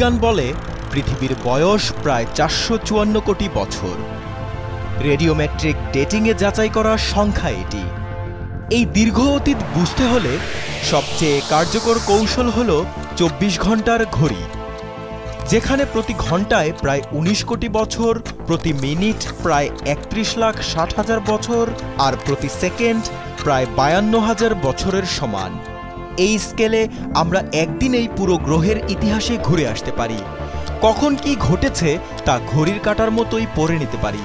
বিজ্ঞান বলে পৃথিবীর বয়স প্রায় ৪৫৪ কোটি বছর। রেডিওমেট্রিক ডেটিংয়ে যাচাই করা সংখ্যা এটি। এই দীর্ঘ অতীত বুঝতে হলে সবচেয়ে কার্যকর কৌশল হল ২৪ ঘন্টার ঘড়ি, যেখানে প্রতি ঘন্টায় প্রায় ১৯ কোটি বছর, প্রতি মিনিট প্রায় ৩১,৬০,০০০ বছর আর প্রতি সেকেন্ড প্রায় ৫২,০০০ বছরের সমান। এই স্কেলে আমরা একদিনেই পুরো গ্রহের ইতিহাসে ঘুরে আসতে পারি। কখন কি ঘটেছে তা ঘড়ির কাঁটার মতোই পড়ে নিতে পারি।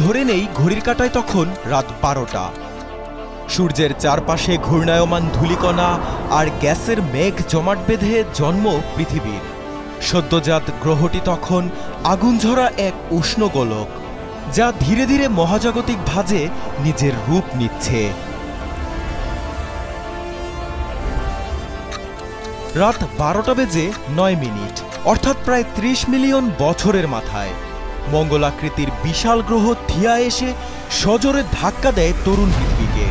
ধরে নেই ঘড়ির কাঁটায় তখন রাত ১২টা। সূর্যের চারপাশে ঘূর্ণায়মান ধূলিকণা আর গ্যাসের মেঘ জমাট বেঁধে জন্ম পৃথিবীর। সদ্যজাত গ্রহটি তখন আগুনঝরা এক উষ্ণ গোলক, যা ধীরে ধীরে মহাজাগতিক ভাঁজে নিজের রূপ নিচ্ছে। রাত ১২টা বেজে ৯ মিনিট, অর্থাৎ প্রায় ৩০ মিলিয়ন বছরের মাথায় মঙ্গলাকৃতির বিশাল গ্রহ থিয়া এসে সজোরে ধাক্কা দেয় তরুণ পৃথিবীকে।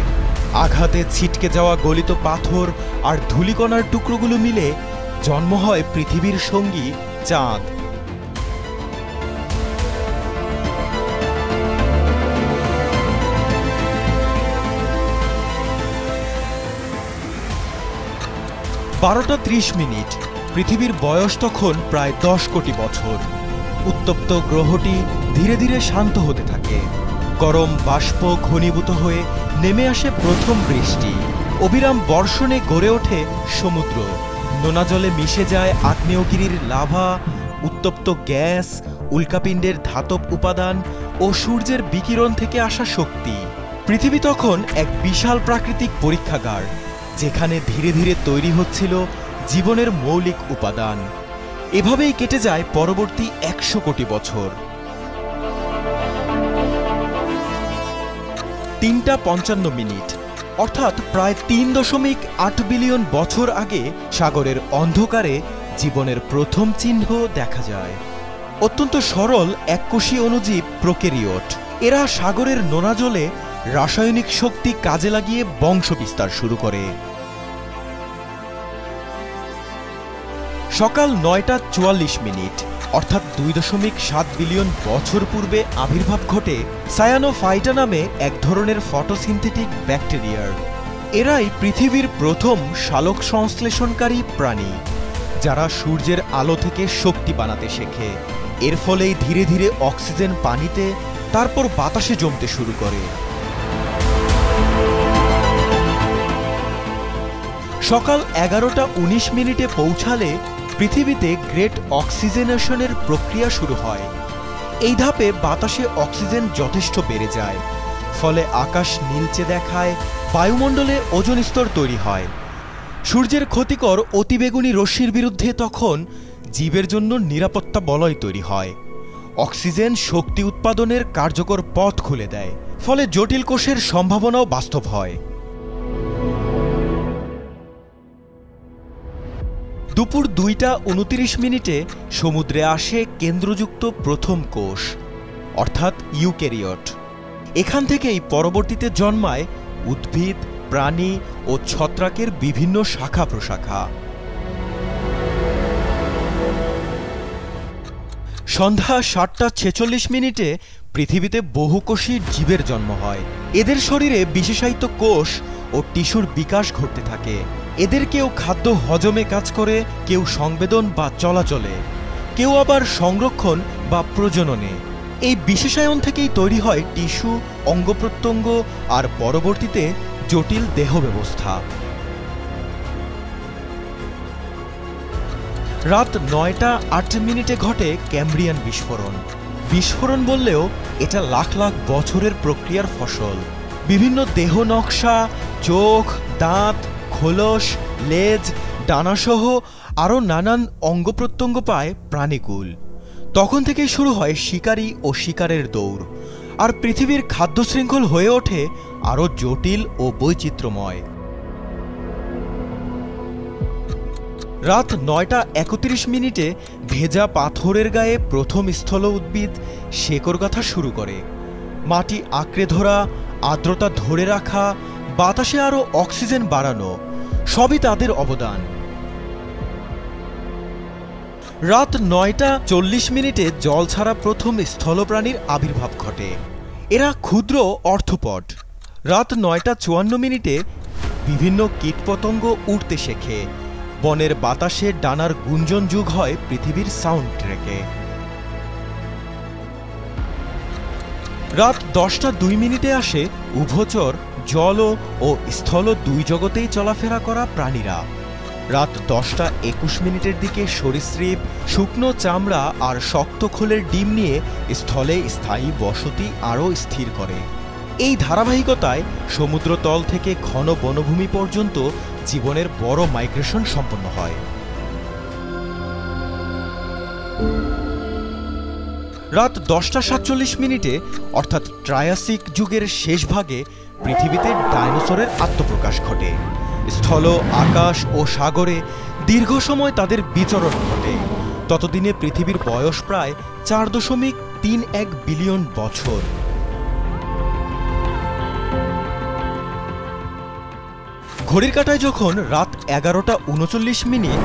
আঘাতে ছিটকে যাওয়া গলিত পাথর আর ধূলিকণার টুকরোগুলো মিলে জন্ম হয় পৃথিবীর সঙ্গী চাঁদ। বারোটা ৩০ মিনিট, পৃথিবীর বয়স তখন প্রায় ১০ কোটি বছর। উত্তপ্ত গ্রহটি ধীরে ধীরে শান্ত হতে থাকে। গরম বাষ্প ঘনীভূত হয়ে নেমে আসে প্রথম বৃষ্টি। অবিরাম বর্ষণে গড়ে ওঠে সমুদ্র। নোনা জলে মিশে যায় আগ্নেয়গিরির লাভা, উত্তপ্ত গ্যাস, উল্কাপিণ্ডের ধাতব উপাদান ও সূর্যের বিকিরণ থেকে আসা শক্তি। পৃথিবী তখন এক বিশাল প্রাকৃতিক পরীক্ষাগার, যেখানে ধীরে ধীরে তৈরি হচ্ছিল জীবনের মৌলিক উপাদান। এভাবেই কেটে যায় পরবর্তী ১০০ কোটি বছর। ৩টা ৫৫ মিনিট, অর্থাৎ প্রায় ৩.৮ বিলিয়ন বছর আগে সাগরের অন্ধকারে জীবনের প্রথম চিহ্ন দেখা যায়। অত্যন্ত সরল এককোষী অণুজীব প্রোক্যারিওট। এরা সাগরের নোনা জলে রাসায়নিক শক্তি কাজে লাগিয়ে বংশ বিস্তার শুরু করে। সকাল ৯টা ৪৪ মিনিট, অর্থাৎ ২.৭ বিলিয়ন বছর পূর্বে আবির্ভাব ঘটে সায়ানোফাইটা নামে এক ধরনের ফটোসিনথেটিক ব্যাকটেরিয়ার। এরাই পৃথিবীর প্রথম সালোক সংশ্লেষণকারী প্রাণী, যারা সূর্যের আলো থেকে শক্তি বানাতে শেখে। এর ফলেই ধীরে ধীরে অক্সিজেন পানিতে, তারপর বাতাসে জমতে শুরু করে। সকাল ১১টা ১৯ মিনিটে পৌঁছালে পৃথিবীতে গ্রেট অক্সিজেনেশনের প্রক্রিয়া শুরু হয়। এই ধাপে বাতাসে অক্সিজেন যথেষ্ট বেড়ে যায়, ফলে আকাশ নীলচে দেখায়, বায়ুমণ্ডলে ওজোন স্তর তৈরি হয়। সূর্যের ক্ষতিকর অতিবেগুনি রশ্মির বিরুদ্ধে তখন জীবের জন্য নিরাপত্তা বলয় তৈরি হয়। অক্সিজেন শক্তি উৎপাদনের কার্যকর পথ খুলে দেয়, ফলে জটিল কোষের সম্ভাবনাও বাস্তব হয়। দুপুর ২টা ২৯ মিনিটে সমুদ্রে আসে কেন্দ্রযুক্ত প্রথম কোষ, অর্থাৎ ইউক্যারিওট। এখান থেকেই পরবর্তীতে জন্মায় উদ্ভিদ, প্রাণী ও ছত্রাকের বিভিন্ন শাখা প্রশাখা। সন্ধ্যা ৭টা ৪৬ মিনিটে পৃথিবীতে বহুকোষী জীবের জন্ম হয়। এদের শরীরে বিশেষায়িত কোষ ও টিস্যুর বিকাশ ঘটতে থাকে। এদের কেউ খাদ্য হজমে কাজ করে, কেউ সংবেদন বা চলাচলে, কেউ আবার সংরক্ষণ বা প্রজননে। এই বিশেষায়ন থেকেই তৈরি হয় টিস্যু, অঙ্গপ্রত্যঙ্গ আর পরবর্তীতে জটিল দেহ ব্যবস্থা। রাত ৯টা ৮ মিনিটে ঘটে ক্যাম্ব্রিয়ান বিস্ফোরণ। বিস্ফোরণ বললেও এটা লাখ লাখ বছরের প্রক্রিয়ার ফসল। বিভিন্ন দেহ নকশা, চোখ, দাঁত, খোলস, লেজ, ডানাসহ আরও নানান অঙ্গপ্রত্যঙ্গ পায় প্রাণীকুল। তখন থেকেই শুরু হয় শিকারী ও শিকারের দৌড়, আর পৃথিবীর খাদ্য শৃঙ্খল হয়ে ওঠে আরও জটিল ও বৈচিত্র্যময়। রাত ৯টা ৩১ মিনিটে ভেজা পাথরের গায়ে প্রথম স্থল উদ্ভিদ শেকড় গাঁথা শুরু করে। মাটি আঁকড়ে ধরা, আর্দ্রতা ধরে রাখা, বাতাসে আরও অক্সিজেন বাড়ানো, সবই তাদের অবদান। রাত ৯টা ৪০ জল ছাড়া প্রথম স্থলপ্রাণীর আবির্ভাব ঘটে। এরা ক্ষুদ্র অর্থোপড। রাত ৯টা ৫৪ বিভিন্ন কীটপতঙ্গ উড়তে শেখে। বনের বাতাসে ডানার গুঞ্জন যুগ হয় পৃথিবীর সাউন্ড ট্র্যাকে। রাত ১০টা ২ আসে উভচর, জল ও স্থল দুই জগতেই চলাফেরা করা প্রাণীরা। রাত ১০টা ২১ দিকে সরীসৃপ শুকনো চামড়া আর শক্ত খোলের ডিম নিয়ে স্থলে স্থায়ী বসতি আরও স্থির করে। এই ধারাবাহিকতায় সমুদ্রতল থেকে ঘন বনভূমি পর্যন্ত জীবনের বড় মাইগ্রেশন সম্পন্ন হয়। রাত ১০টা ৪৭ অর্থাৎ ট্রায়াসিক যুগের শেষ ভাগে পৃথিবীতে ডাইনোসরের আত্মপ্রকাশ ঘটে। স্থল, আকাশ ও সাগরে দীর্ঘ সময় তাদের বিচরণ ঘটে। ততদিনে পৃথিবীর বয়স প্রায় ৪.৩১ বিলিয়ন বছর। ঘড়ির কাঁটায় যখন রাত ১১টা ৩৯,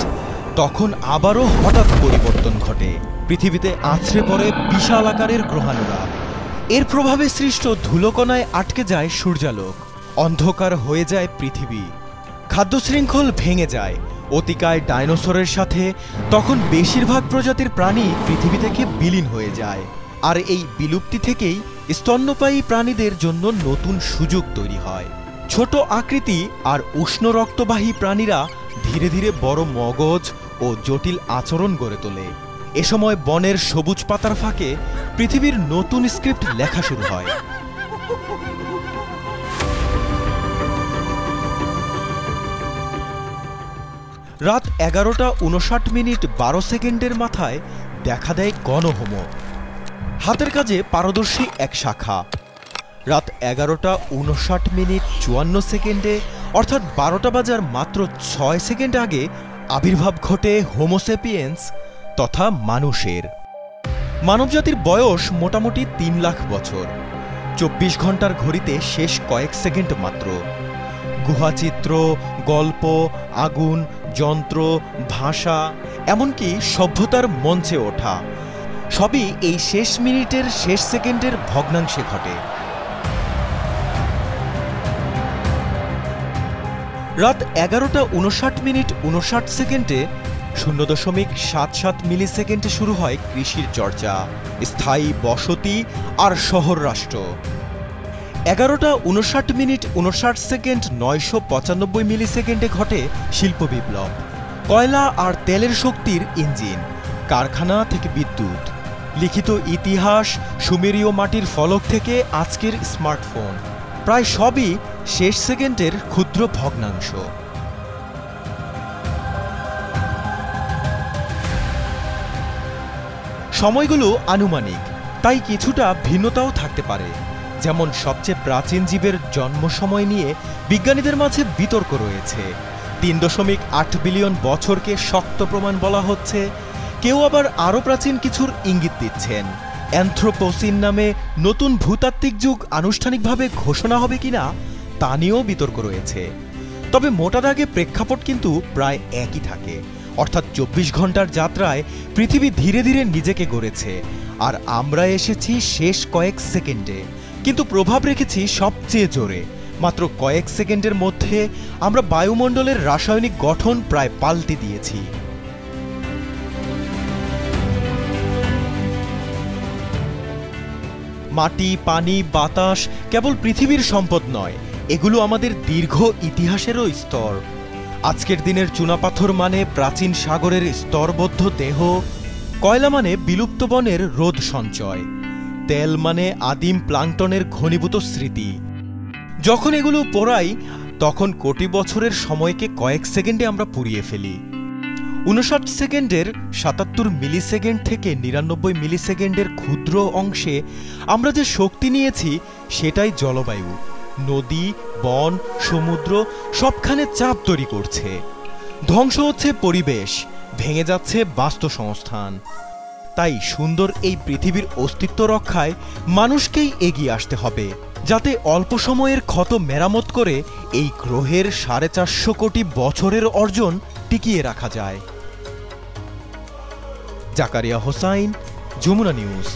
তখন আবারও হঠাৎ পরিবর্তন ঘটে। পৃথিবীতে আছড়ে পড়ে বিশাল আকারের গ্রহাণুরা। এর প্রভাবে সৃষ্ট ধুলোকণায় আটকে যায় সূর্যালোক। অন্ধকার হয়ে যায় পৃথিবী। খাদ্য শৃঙ্খল ভেঙে যায়। অতিকায় ডাইনোসরের সাথে তখন বেশিরভাগ প্রজাতির প্রাণী পৃথিবী থেকে বিলীন হয়ে যায়। আর এই বিলুপ্তি থেকেই স্তন্যপায়ী প্রাণীদের জন্য নতুন সুযোগ তৈরি হয়। ছোট আকৃতি আর উষ্ণ রক্তবাহী প্রাণীরা ধীরে ধীরে বড় মগজ ও জটিল আচরণ গড়ে তোলে। এ সময় বনের সবুজ পাতার ফাঁকে পৃথিবীর নতুন স্ক্রিপ্ট লেখা শুরু হয়। রাত ১১টা ৫৯ মাথায় দেখা দেয় গণহোমো, হাতের কাজে পারদর্শী এক শাখা। রাত ১১টা ৫৯ অর্থাৎ ১২টা বাজার মাত্র ৬ সেকেন্ড আগে আবির্ভাব ঘটে হোমোসেপিয়েন্স তথা মানুষের। মানবজাতির বয়স মোটামুটি ৩ লাখ বছর। ২৪ ঘন্টার ঘড়িতে শেষ কয়েক সেকেন্ড মাত্র। গুহাচিত্র, গল্প, আগুন, যন্ত্র, ভাষা, এমনকি সভ্যতার মঞ্চে ওঠা, সবই এই শেষ মিনিটের শেষ সেকেন্ডের ভগ্নাংশে ঘটে। রাত ১১টা ৫৯ 0.77 মিলিসেকেন্ডে শুরু হয় কৃষির চর্চা, স্থায়ী বসতি আর শহর রাষ্ট্র। ১১টা ৫৯ 995 মিলিসেকেন্ডে ঘটে শিল্প বিপ্লব। কয়লা আর তেলের শক্তির ইঞ্জিন, কারখানা থেকে বিদ্যুৎ, লিখিত ইতিহাস, সুমেরীয় মাটির ফলক থেকে আজকের স্মার্টফোন, প্রায় সবই শেষ সেকেন্ডের ক্ষুদ্র ভগ্নাংশ। সময়গুলো আনুমানিক, তাই কিছুটা ভিন্নতাও থাকতে পারে। যেমন সবচেয়ে প্রাচীন জীবের জন্ম সময় নিয়ে বিজ্ঞানীদের মাঝে বিতর্ক রয়েছে। ৩.৮ বিলিয়ন বছরকে শক্ত প্রমাণ বলা হচ্ছে, কেউ আবার আরও প্রাচীন কিছুর ইঙ্গিত দিচ্ছেন। অ্যানথ্রোপোসিন নামে নতুন ভূতাত্ত্বিক যুগ আনুষ্ঠানিকভাবে ঘোষণা হবে কিনা তা নিয়েও বিতর্ক রয়েছে। তবে মোটা দাগে প্রেক্ষাপট কিন্তু প্রায় একই থাকে, অর্থাৎ ২৪ ঘন্টার যাত্রায় পৃথিবী ধীরে ধীরে নিজেকে গড়েছে, আর আমরা এসেছি শেষ কয়েক সেকেন্ডে, কিন্তু প্রভাব রেখেছি সবচেয়ে জোরে। মাত্র কয়েক সেকেন্ডের মধ্যে আমরা বায়ুমণ্ডলের রাসায়নিক গঠন প্রায় পাল্টে দিয়েছি। মাটি, পানি, বাতাস কেবল পৃথিবীর সম্পদ নয়, এগুলো আমাদের দীর্ঘ ইতিহাসেরও স্তর। আজকের দিনের চুনাপাথর মানে প্রাচীন সাগরের স্তরবদ্ধ দেহ, কয়লা মানে বিলুপ্ত বনের রোদ সঞ্চয়, তেল মানে আদিম প্লাঙ্কটনের ঘনীভূত স্মৃতি। যখন এগুলো পোড়াই, তখন কোটি বছরের সময়কে কয়েক সেকেন্ডে আমরা পুড়িয়ে ফেলি। ৫৯ সেকেন্ডের ৭৭ মিলিসেকেন্ড থেকে ৯৯ মিলিসেকেন্ডের ক্ষুদ্র অংশে আমরা যে শক্তি নিয়েছি, সেটাই জলবায়ু, নদী, বন, সমুদ্র সবখানে চাপ তৈরি করছে। ধ্বংস হচ্ছে পরিবেশ, ভেঙে যাচ্ছে বাস্তুসংস্থান। তাই সুন্দর এই পৃথিবীর অস্তিত্ব রক্ষায় মানুষকেই এগিয়ে আসতে হবে। যাতে অল্প সময়ের ক্ষত মেরামত করে এই গ্রহের 450 কোটি বছরের অর্জন টিকিয়ে রাখা যায়। জাকারিয়া হোসাইন, যমুনা নিউজ।